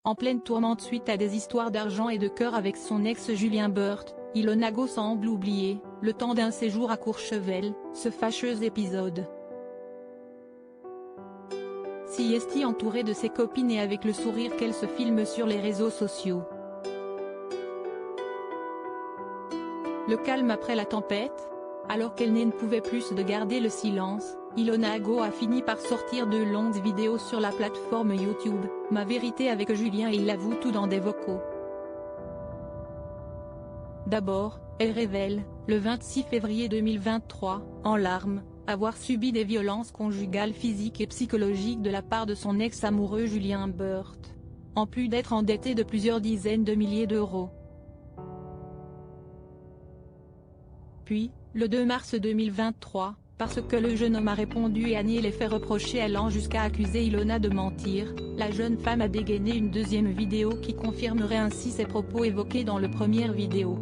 En pleine tourmente suite à des histoires d'argent et de cœur avec son ex Julien Burt, Ilona Go semble oublier, le temps d'un séjour à Courchevel, ce fâcheux épisode. Siesti entourée de ses copines et avec le sourire qu'elle se filme sur les réseaux sociaux. Le calme après la tempête? Alors qu'elle ne pouvait plus de garder le silence, Ilona Go a fini par sortir de longues vidéos sur la plateforme YouTube, Ma vérité avec Julien, et il avoue tout dans des vocaux. D'abord, elle révèle, le 26 février 2023, en larmes, avoir subi des violences conjugales physiques et psychologiques de la part de son ex-amoureux Julien Burt. En plus d'être endettée de plusieurs dizaines de milliers d'euros. Puis, le 2 mars 2023, parce que le jeune homme a répondu et a nié les faits reprochés, allant jusqu'à accuser Ilona de mentir, la jeune femme a dégainé une deuxième vidéo qui confirmerait ainsi ses propos évoqués dans la première vidéo.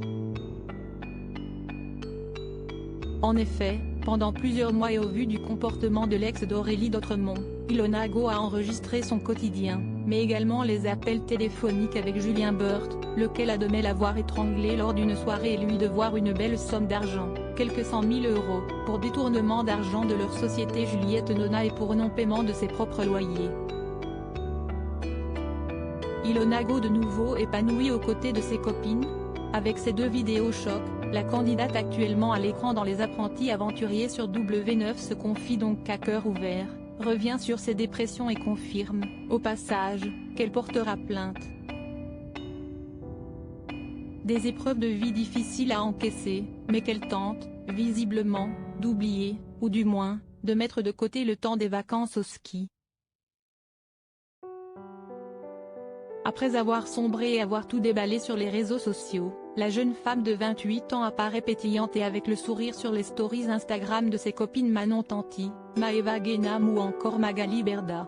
En effet, pendant plusieurs mois et au vu du comportement de l'ex d'Aurélie d'Autremont, Ilona Go a enregistré son quotidien, mais également les appels téléphoniques avec Julien Burt, lequel admet l'avoir étranglée lors d'une soirée et lui devoir une belle somme d'argent, quelques 100 000 euros, pour détournement d'argent de leur société Juliette Nona et pour non-paiement de ses propres loyers. Ilona Go de nouveau épanouie aux côtés de ses copines. Avec ces deux vidéos choc, la candidate actuellement à l'écran dans Les Apprentis Aventuriers sur W9 se confie donc à cœur ouvert, revient sur ses dépressions et confirme, au passage, qu'elle portera plainte. Des épreuves de vie difficiles à encaisser, mais qu'elle tente, visiblement, d'oublier, ou du moins, de mettre de côté le temps des vacances au ski. Après avoir sombré et avoir tout déballé sur les réseaux sociaux, la jeune femme de 28 ans apparaît pétillante et avec le sourire sur les stories Instagram de ses copines Manon Tanti, Maëva Guénam ou encore Magali Berda.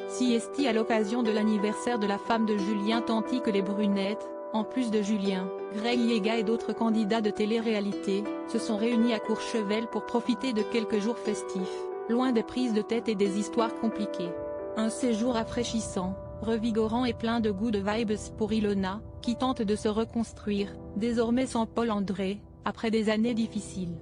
Siesti à l'occasion de l'anniversaire de la femme de Julien Tanti que les brunettes, en plus de Julien, Greg Yega et d'autres candidats de télé-réalité, se sont réunis à Courchevel pour profiter de quelques jours festifs, loin des prises de tête et des histoires compliquées. Un séjour rafraîchissant, revigorant et plein de good vibes pour Ilona, qui tente de se reconstruire, désormais sans Paul André, après des années difficiles.